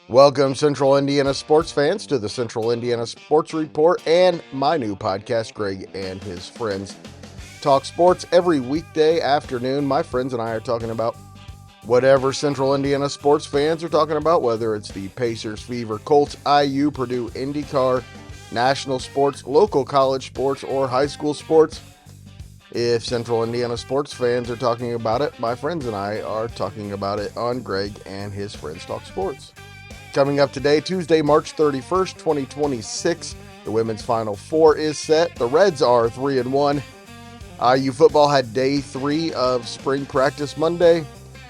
Welcome, Central Indiana sports fans, to the Central Indiana Sports Report and my new podcast, Greg and his friends talk sports every weekday afternoon. My friends and I are talking about whatever Central Indiana sports fans are talking about, whether it's the Pacers, Fever, Colts, IU, Purdue, IndyCar, national sports, local college sports, or high school sports. If Central Indiana sports fans are talking about it, my friends and I are talking about it on Greg and his friends talk sports. Coming up today, Tuesday, March 31st, 2026, the women's Final Four is set. The Reds are 3-1. IU football had day 3 of spring practice Monday.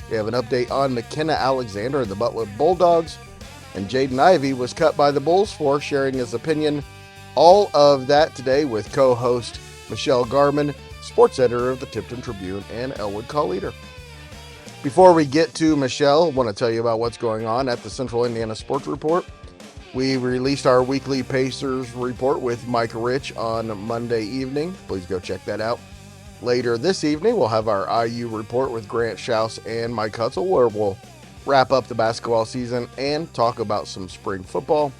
We have an update on Makena Alexander and the Butler Bulldogs. And Jaden Ivey was cut by the Bulls for sharing his opinion. All of that today with co-host Michelle Garmon, sports editor of the Tipton Tribune and Elwood Call Leader. Before we get to Michelle, I want to tell you about what's going on at the Central Indiana Sports Report. We released our weekly Pacers report with Mike Rich on Monday evening. Please go check that out. Later this evening, we'll have our IU report with Grant Schaus and Mike Hutzel, where we'll wrap up the basketball season and talk about some spring football.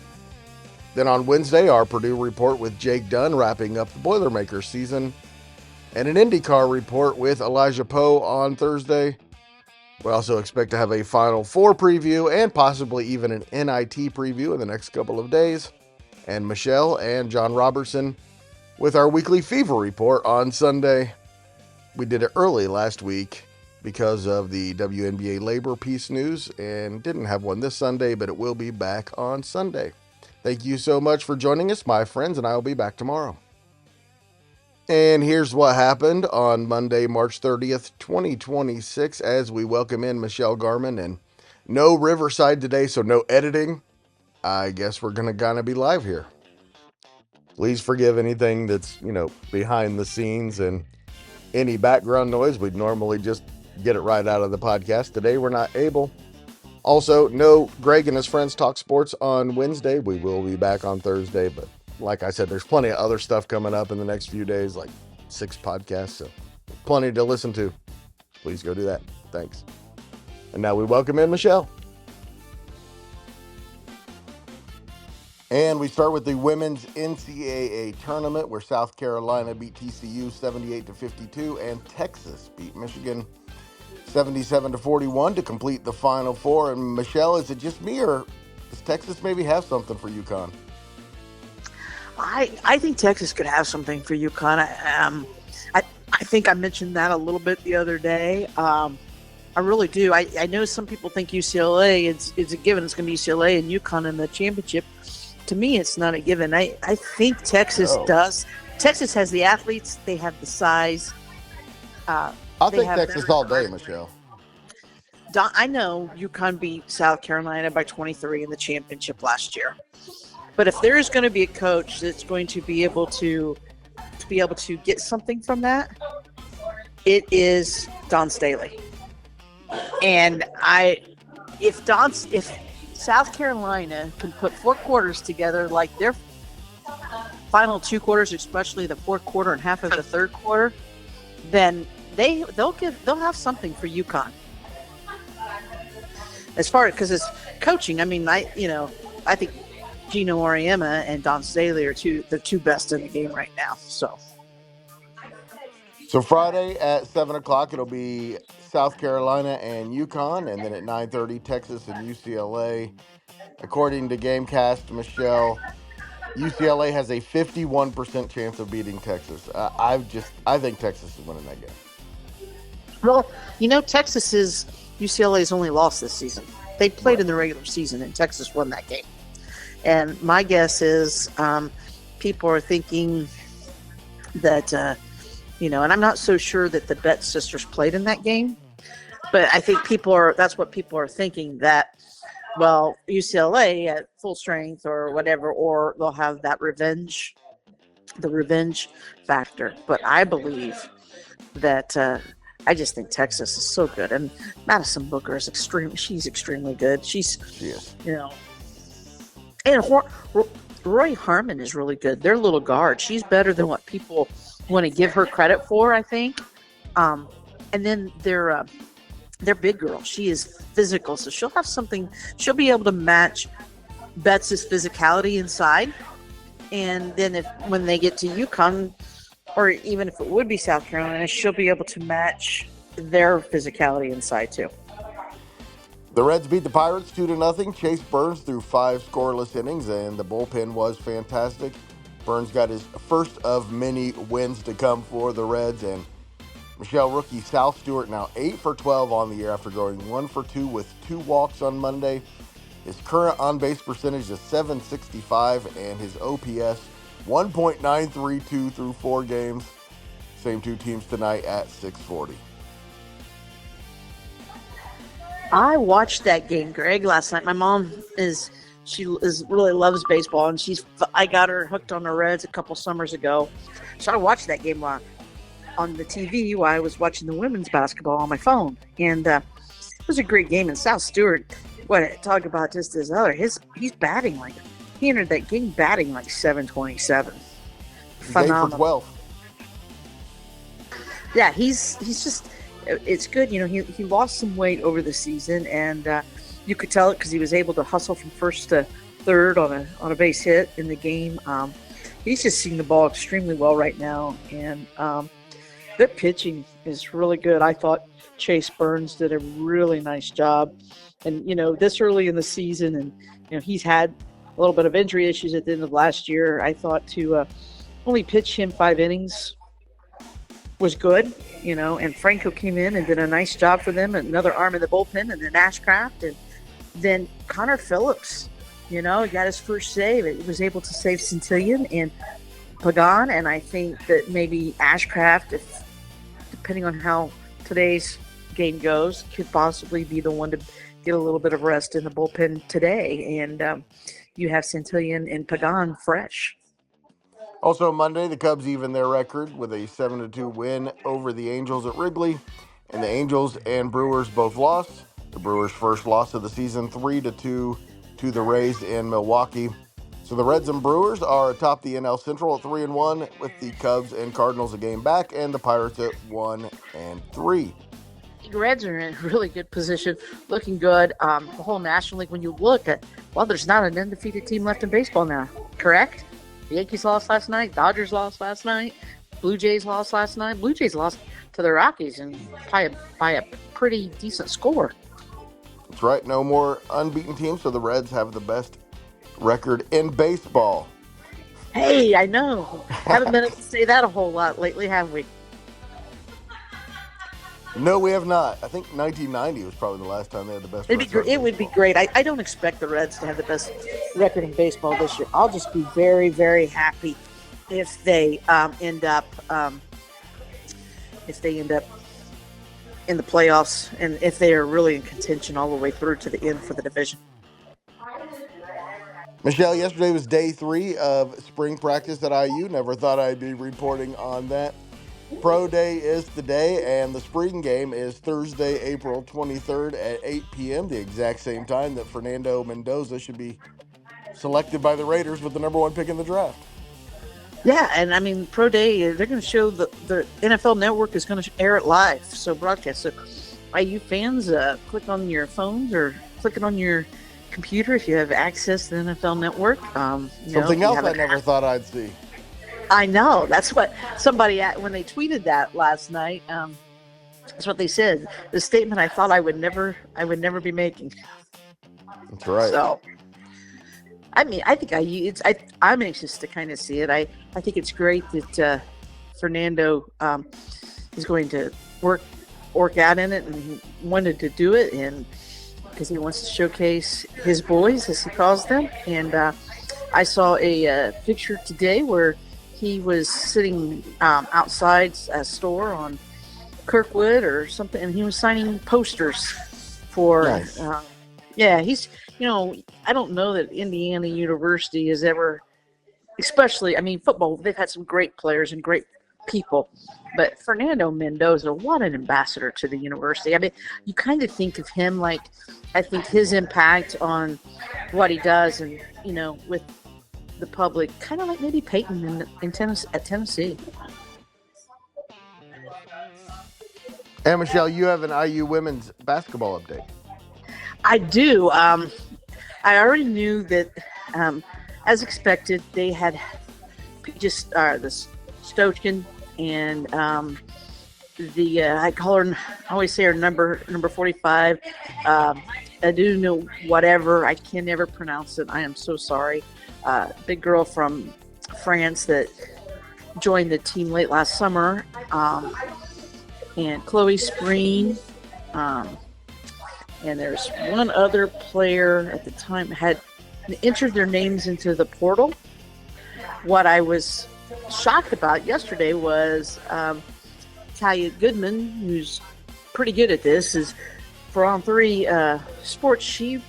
Then on Wednesday, our Purdue report with Jake Dunn, wrapping up the Boilermakers season. And an IndyCar report with Elijah Poe on Thursday. We also expect to have a Final Four preview and possibly even an NIT preview in the next couple of days. And Michelle and John Robertson with our weekly Fever report on Sunday. We did it early last week because of the WNBA labor peace news and didn't have one this Sunday, but it will be back on Sunday. Thank you so much for joining us, my friends, and I will be back tomorrow. And here's what happened on Monday, March 30th, 2026, as we welcome in Michelle Garmon. And no Riverside today, so no editing. I guess we're going to kind of be live here. Please forgive anything that's, behind the scenes and any background noise. We'd normally just get it right out of the podcast. Today, we're not able. Also, no Greg and his friends talk sports on Wednesday. We will be back on Thursday, but like I said, there's plenty of other stuff coming up in the next few days, like 6 podcasts, so plenty to listen to. Please go do that. Thanks. And now we welcome in Michelle. And we start with the women's NCAA tournament, where South Carolina beat TCU 78-52, and Texas beat Michigan 77-41 to complete the Final Four. And Michelle, is it just me, or does Texas maybe have something for UConn? I think Texas could have something for UConn. I think I mentioned that a little bit the other day. I really do. I know some people think UCLA is a given. It's going to be UCLA and UConn in the championship. To me, it's not a given. I think Texas does. Texas has the athletes. They have the size. I'll take Texas all day, Michelle. I know UConn beat South Carolina by 23 in the championship last year. But if there is going to be a coach that's going to be able to get something from that, it is Don Staley. And if South Carolina can put 4 quarters together, like their final 2 quarters, especially the fourth quarter and half of the third quarter, then they'll have something for UConn. As far as, because it's coaching, I mean, I think Gino Auriemma and Don Staley are the two best in the game right now. So Friday at 7 o'clock, it'll be South Carolina and UConn, and then at 9:30, Texas and UCLA. According to Gamecast, Michelle, UCLA has a 51% chance of beating Texas. I think Texas is winning that game. Well, UCLA's only lost this season. They played in the regular season, and Texas won that game. And my guess is people are thinking that, and I'm not so sure that the Betts sisters played in that game, but I think that's what people are thinking, that, well, UCLA at full strength or whatever, or they'll have that revenge factor. But I believe that I just think Texas is so good. And Madison Booker is she's extremely good. She is. And Roy Harmon is really good. Their little guard. She's better than what people want to give her credit for, I think. And then their their big girl. She is physical, so she'll have something. She'll be able to match Betts' physicality inside, and then when they get to UConn, or even if it would be South Carolina, she'll be able to match their physicality inside too. The Reds beat the Pirates 2-0. Chase Burns threw 5 scoreless innings, and the bullpen was fantastic. Burns got his first of many wins to come for the Reds, and Michelle rookie Sal Stewart now 8 for 12 on the year after going 1 for 2 with 2 walks on Monday. His current on-base percentage is .765, and his OPS 1.932 through 4 games. Same 2 teams tonight at 640. I watched that game, Greg, last night. My mom really loves baseball, and I got her hooked on the Reds a couple summers ago. So I watched that game on the TV while I was watching the women's basketball on my phone. And it was a great game. And Sal Stewart, talk about just his other, he's batting he entered that game batting like .727. Phenomenal. 8 for 12. Yeah, he's just, it's good. He lost some weight over the season, and you could tell it because he was able to hustle from first to third on a base hit in the game. He's just seeing the ball extremely well right now, and their pitching is really good. I thought Chase Burns did a really nice job, and this early in the season, and he's had a little bit of injury issues at the end of last year. I thought to only pitch him 5 innings was good, and Franco came in and did a nice job for them. Another arm in the bullpen, and then Ashcraft, and then Connor Phillips, got his first save. He was able to save Centillion and Pagan, and I think that maybe Ashcraft, depending on how today's game goes, could possibly be the one to get a little bit of rest in the bullpen today. And you have Centillion and Pagan fresh. Also Monday, the Cubs evened their record with a 7-2 win over the Angels at Wrigley, and the Angels and Brewers both lost. The Brewers' first loss of the season, 3-2 to the Rays in Milwaukee. So the Reds and Brewers are atop the NL Central at 3-1, with the Cubs and Cardinals a game back, and the Pirates at 1-3. The Reds are in a really good position, looking good. The whole National League, when you look at, there's not an undefeated team left in baseball now, correct? The Yankees lost last night. Dodgers lost last night. Blue Jays lost last night. Blue Jays lost to the Rockies and by a pretty decent score. That's right. No more unbeaten teams, so the Reds have the best record in baseball. Hey, I know. Haven't been able to say that a whole lot lately, have we? No, we have not. I think 1990 was probably the last time they had the best record. It would be great. I don't expect the Reds to have the best record in baseball this year. I'll just be very, very happy if they end up in the playoffs, and if they are really in contention all the way through to the end for the division. Michelle, yesterday was day 3 of spring practice at IU. Never thought I'd be reporting on that. Pro Day is today, and the spring game is Thursday, April 23rd at 8 p.m., the exact same time that Fernando Mendoza should be selected by the Raiders with the number 1 pick in the draft. Yeah, and I mean, Pro Day, they're going to show the NFL Network is going to air it live, so broadcast. So, IU fans, click on your phones or click it on your computer if you have access to the NFL Network. Something else I never thought I'd see. I know. That's what somebody, when they tweeted that last night, that's what they said. The statement I thought I would never be making. That's right. So, I mean, I think I'm anxious to kind of see it. I think it's great that Fernando is going to work out in it, and he wanted to do it, and because he wants to showcase his boys, as he calls them. And I saw a picture today where he was sitting outside a store on Kirkwood or something, and he was signing posters for. Nice. He's. I don't know that Indiana University has ever, especially, I mean, football, they've had some great players and great people, but Fernando Mendoza, what an ambassador to the university. I mean, you kind of think of him like, I think his impact on what he does and, with the public, kind of like maybe Peyton in Tennessee. And Michelle, you have an IU women's basketball update. I do. I already knew that, as expected, they had just the Stochkin and I call her, I always say her number 45. I do know whatever. I can never pronounce it. I am so sorry. Big girl from France that joined the team late last summer. And Chloe Spreen. And there's one other player at the time had entered their names into the portal. What I was shocked about yesterday was Talia Goodman, who's pretty good at this, is for On 3 Sports. She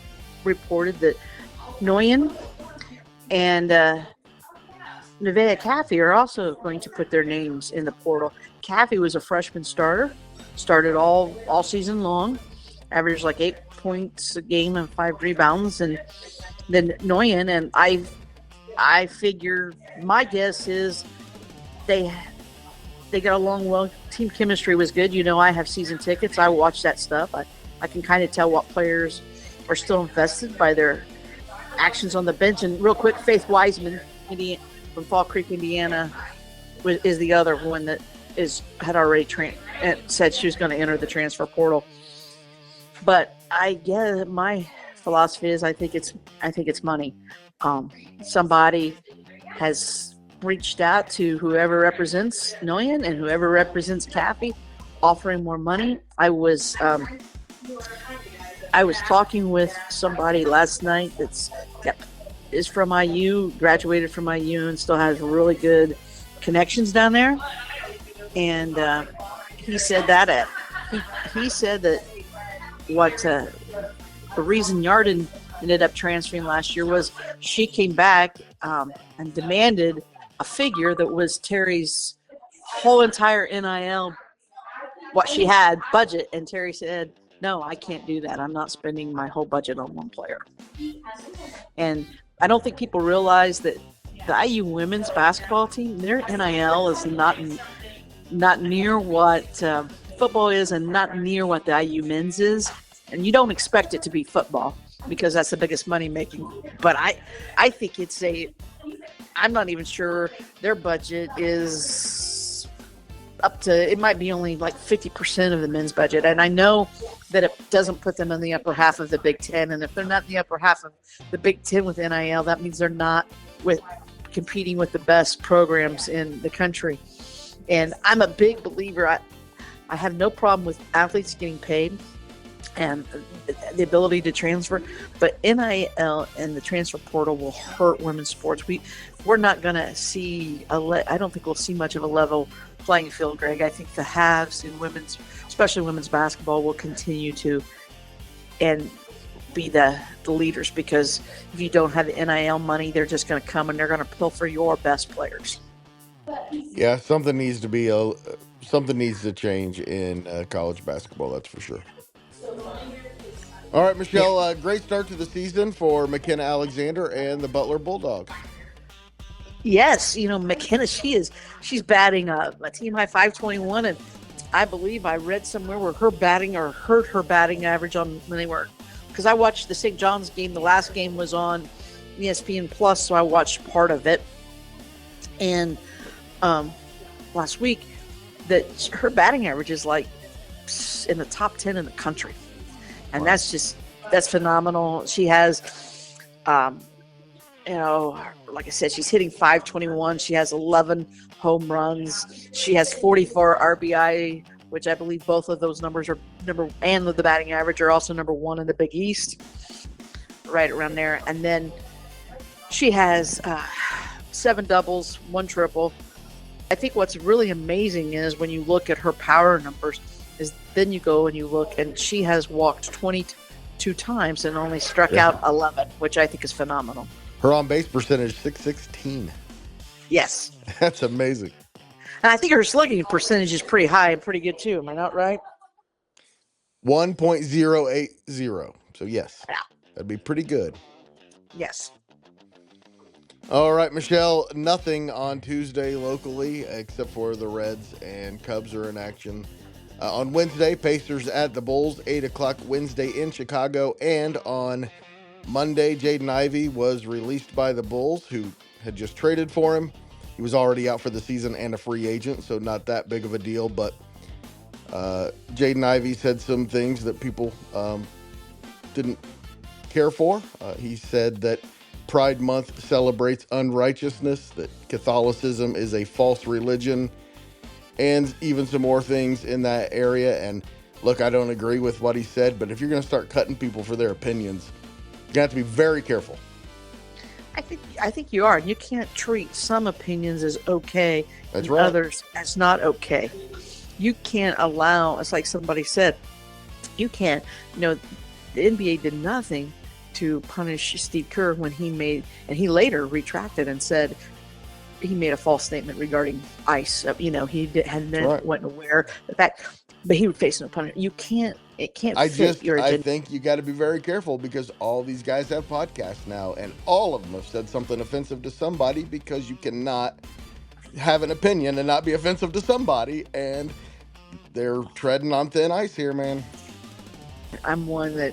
reported that Nguyen and Nevaeh Caffey are also going to put their names in the portal. Caffey was a freshman starter, started all season long, averaged like 8 points a game and 5 rebounds, and then Nguyen, and I figure, my guess is they got along well. Team chemistry was good. You know, I have season tickets. I watch that stuff. I can kind of tell what players are still invested by their actions on the bench. And real quick, Faith Wiseman, from Fall Creek, Indiana, is the other one that had already said she was going to enter the transfer portal. But I guess my philosophy is I think it's money. Somebody has reached out to whoever represents Nguyen and whoever represents Caffey, offering more money. I was talking with somebody last night is from IU, graduated from IU, and still has really good connections down there. And he said that what the reason Yarden ended up transferring last year was she came back and demanded a figure that was Terry's whole entire NIL, what she had, budget. And Terry said, no, I can't do that. I'm not spending my whole budget on one player. And I don't think people realize that the IU women's basketball team, their NIL is not near what football is and not near what the IU men's is. And you don't expect it to be football because that's the biggest money making. But I think I'm not even sure their budget is up to, it might be only like 50% of the men's budget. And I know that it doesn't put them in the upper half of the Big Ten. And if they're not in the upper half of the Big Ten with NIL, that means they're not competing with the best programs in the country. And I'm a big believer. I have no problem with athletes getting paid and the ability to transfer, but NIL and the transfer portal will hurt women's sports. We're not going to see I don't think we'll see much of a level playing field, Greg. I think the halves in women's, especially women's basketball, will continue to and be the leaders, because if you don't have the NIL money, they're just going to come and they're going to pilfer your best players. Yeah, something needs to change in college basketball, that's for sure. All right, Michelle, great start to the season for Makena Alexander and the Butler Bulldogs. Yes, Makena, she's batting a team high 521, and I believe I read somewhere where heard her batting average on when they were, because I watched the St. John's game. The last game was on ESPN Plus, so I watched part of it. And last week, that her batting average is like in the top 10 in the country. And wow. That's phenomenal. She has, like I said, she's hitting 521. She has 11 home runs. She has 44 RBI, which I believe both of those numbers are and the batting average are also number 1 in the Big East, right around there. And then she has 7 doubles, 1 triple. I think what's really amazing is when you look at her power numbers, is then you go and you look, and she has walked 22 times and only struck out 11, which I think is phenomenal. Her on-base percentage, .616. Yes. That's amazing. And I think her slugging percentage is pretty high and pretty good too. Am I not right? 1.080. So yes, that'd be pretty good. Yes. All right, Michelle, nothing on Tuesday locally except for the Reds and Cubs are in action. On Wednesday, Pacers at the Bulls, 8 o'clock Wednesday in Chicago. And on Monday, Jaden Ivey was released by the Bulls, who had just traded for him. He was already out for the season and a free agent, so not that big of a deal. But Jaden Ivey said some things that people didn't care for. He said that Pride Month celebrates unrighteousness, that Catholicism is a false religion, and even some more things in that area. And look, I don't agree with what he said, but if you're going to start cutting people for their opinions, you're going to have to be very careful. I think you are. You can't treat some opinions as okay That's and right. others as not okay. You can't allow, it's like somebody said, you can't, the NBA did nothing to punish Steve Kerr when he later retracted and said he made a false statement regarding ICE. Wasn't aware of the fact, but he would face no punishment. It can't fit your agenda. I think you got to be very careful because all these guys have podcasts now, and all of them have said something offensive to somebody, because you cannot have an opinion and not be offensive to somebody, and they're treading on thin ice here, man. I'm one that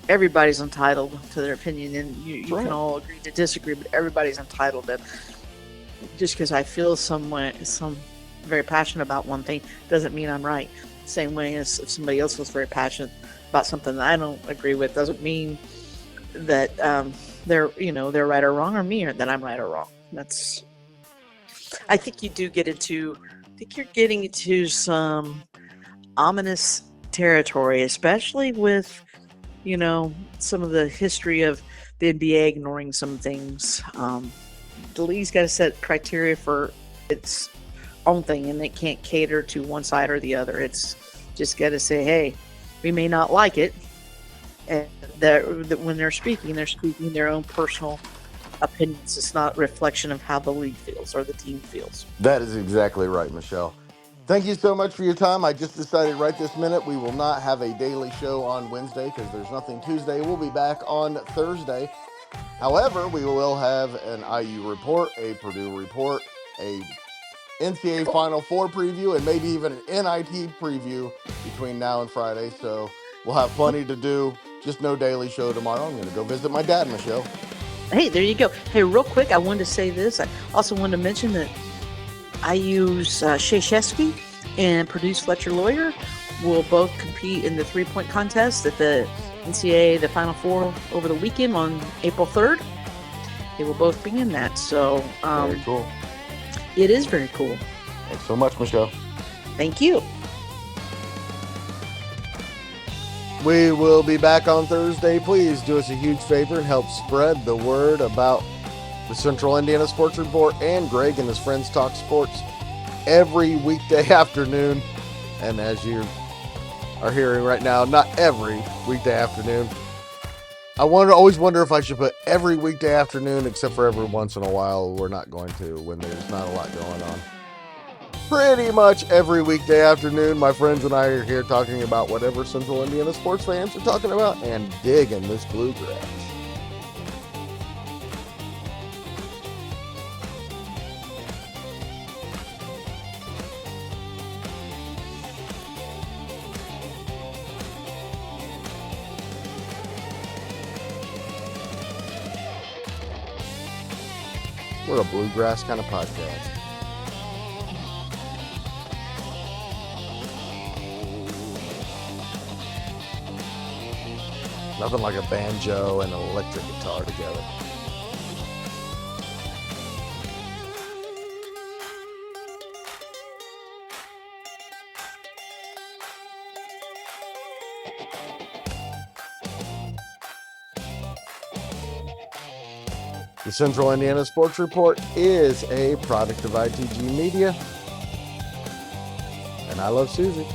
everybody's entitled to their opinion, and you can all agree to disagree, but everybody's entitled to. Just because I feel very passionate about one thing doesn't mean I'm right. Same way as if somebody else feels very passionate about something that I don't agree with, doesn't mean that they're right or wrong, or me, or that I'm right or wrong. I think you're getting into some ominous territory, especially with some of the history of the NBA ignoring some things. The league's got to set criteria for its own thing, and it can't cater to one side or the other. It's just got to say, hey, we may not like it, and that when they're speaking their own personal opinions. It's not a reflection of how the league feels or the team feels. That is exactly right, Michelle. Thank you so much for your time. I just decided right this minute we will not have a daily show on Wednesday because there's nothing Tuesday. We'll be back on Thursday. However, we will have an IU report, a Purdue report, a NCAA Final Four preview, and maybe even an NIT preview between now and Friday. So we'll have plenty to do. Just no daily show tomorrow. I'm going to go visit my dad, Michelle. Hey, there you go. Hey, real quick, I wanted to say this. I also wanted to mention that IU's Shea Shesky and Purdue's Fletcher Lawyer will both compete in the three-point contest at the NCAA, the Final Four, over the weekend on April 3rd. They will both be in that. So, very cool. It is very cool. Thanks so much, Michelle. Thank you. We will be back on Thursday. Please do us a huge favor and help spread the word about the Central Indiana Sports Report and Greg and his friends talk sports every weekday afternoon. And as you are hearing right now, not every weekday afternoon. I always wonder if I should put every weekday afternoon, except for every once in a while. We're not going to, when there's not a lot going on. Pretty much every weekday afternoon, my friends and I are here talking about whatever Central Indiana sports fans are talking about and digging this bluegrass. We're a bluegrass kind of podcast. Nothing like a banjo and an electric guitar together. The Central Indiana Sports Report is a product of ITG Media. And I love Susie.